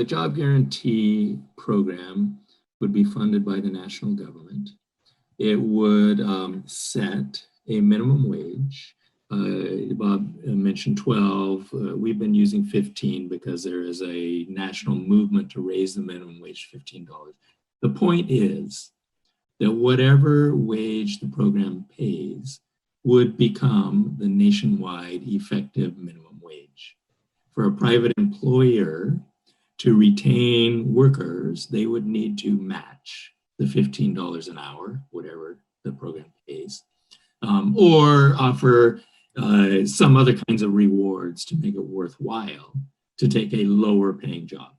job guarantee program would be funded by the national government. It would set a minimum wage. Bob mentioned 12. We've been using 15 because there is a national movement to raise the minimum wage to $15. The point is that whatever wage the program pays would become the nationwide effective minimum wage. For a private employer to retain workers, they would need to match the $15 an hour, whatever the program pays, or offer some other kinds of rewards to make it worthwhile to take a lower paying job.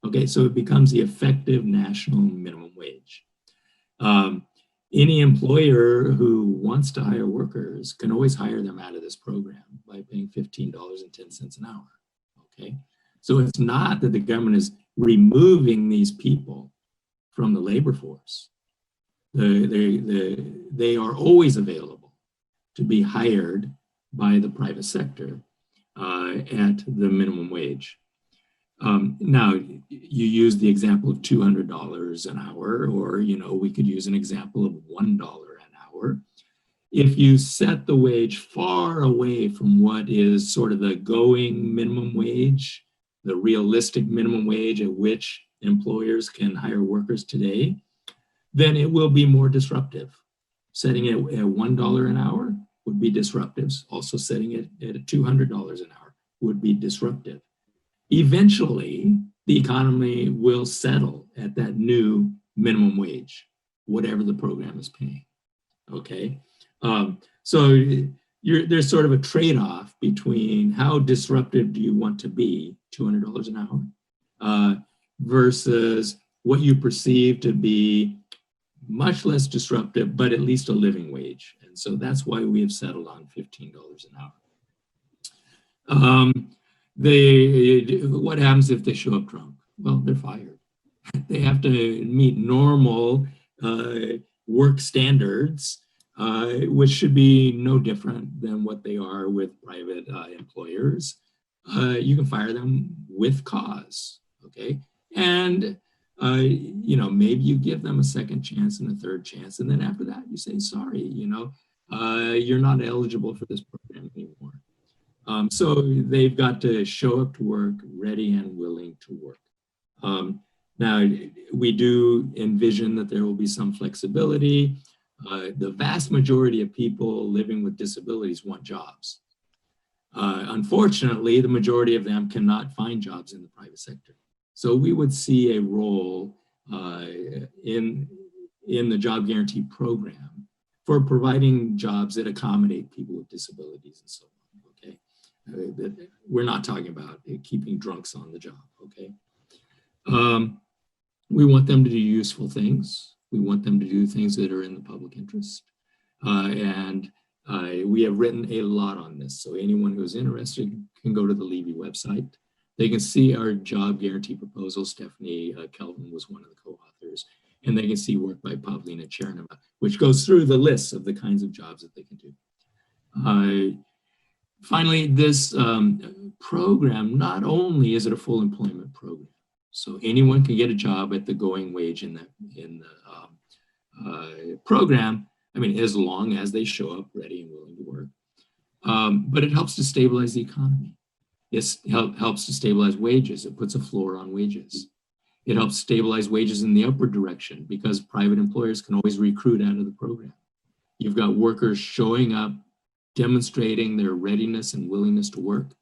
Okay, so it becomes the effective national minimum wage. Any employer who wants to hire workers can always hire them out of this program by paying $15.10 an hour. Okay, so it's not that the government is removing these people from the labor force. They are always available to be hired by the private sector at the minimum wage. Now, you use the example of $200 an hour, or we could use an example of $1 an hour. If you set the wage far away from what is sort of the going minimum wage, the realistic minimum wage at which employers can hire workers today, then it will be more disruptive. Setting it at $1 an hour would be disruptive. Also setting it at $200 an hour would be disruptive. Eventually, the economy will settle at that new minimum wage, whatever the program is paying, okay? So there's sort of a trade-off between how disruptive do you want to be, $200 an hour, versus what you perceive to be much less disruptive, but at least a living wage. And so that's why we have settled on $15 an hour. What happens if they show up drunk? Well, they're fired. They have to meet normal work standards, which should be no different than what they are with private employers. You can fire them with cause, okay? And maybe you give them a second chance and a third chance, and then after that you say, sorry, you're not eligible for this program anymore. So they've got to show up to work ready and willing to work. Now, we do envision that there will be some flexibility. The vast majority of people living with disabilities want jobs. Unfortunately, the majority of them cannot find jobs in the private sector. So we would see a role in the job guarantee program for providing jobs that accommodate people with disabilities and so on, okay? We're not talking about keeping drunks on the job, okay? We want them to do useful things. We want them to do things that are in the public interest. And we have written a lot on this. So anyone who is interested can go to the Levy website. They can see our job guarantee proposal. Stephanie Kelvin was one of the co-authors. And they can see work by Pavlina Chernova, which goes through the list of the kinds of jobs that they can do. Finally, this program, not only is it a full employment program, so anyone can get a job at the going wage in the program, I mean, as long as they show up ready and willing to work. But it helps to stabilize the economy. It helps to stabilize wages. It puts a floor on wages. It helps stabilize wages in the upward direction because private employers can always recruit out of the program. You've got workers showing up, demonstrating their readiness and willingness to work,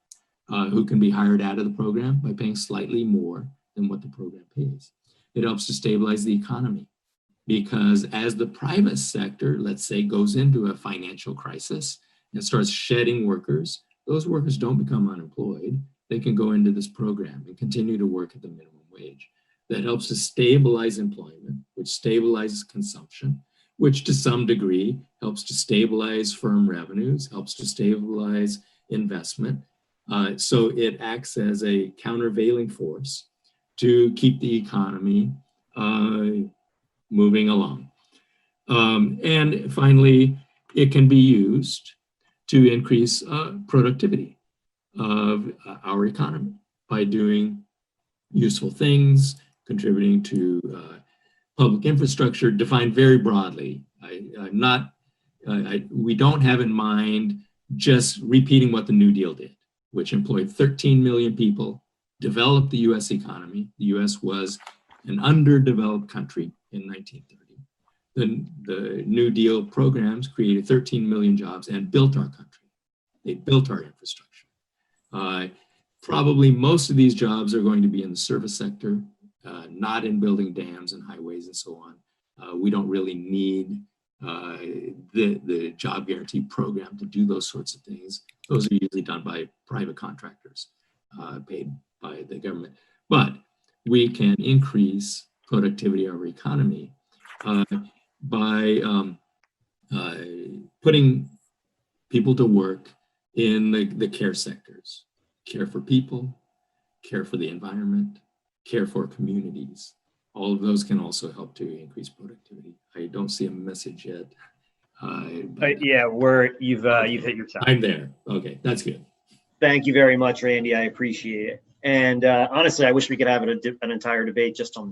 who can be hired out of the program by paying slightly more than what the program pays. It helps to stabilize the economy because as the private sector, let's say, goes into a financial crisis and starts shedding workers, those workers don't become unemployed. They can go into this program and continue to work at the minimum wage. That helps to stabilize employment, which stabilizes consumption, which to some degree helps to stabilize firm revenues, helps to stabilize investment. So it acts as a countervailing force to keep the economy moving along. And finally, it can be used to increase productivity of our economy by doing useful things, contributing to public infrastructure, defined very broadly. We don't have in mind just repeating what the New Deal did, which employed 13 million people, developed the US economy. The US was an underdeveloped country in 1930. The New Deal programs created 13 million jobs and built our country. They built our infrastructure. Probably most of these jobs are going to be in the service sector, not in building dams and highways and so on. We don't really need the job guarantee program to do those sorts of things. Those are usually done by private contractors paid by the government. But we can increase productivity of our economy by putting people to work in the care sectors. Care for people, care for the environment, care for communities. All of those can also help to increase productivity. I don't see a message yet. Yeah, you've hit your time. I'm there. Okay, that's good. Thank you very much, Randy. I appreciate it. And honestly, I wish we could have an entire debate just on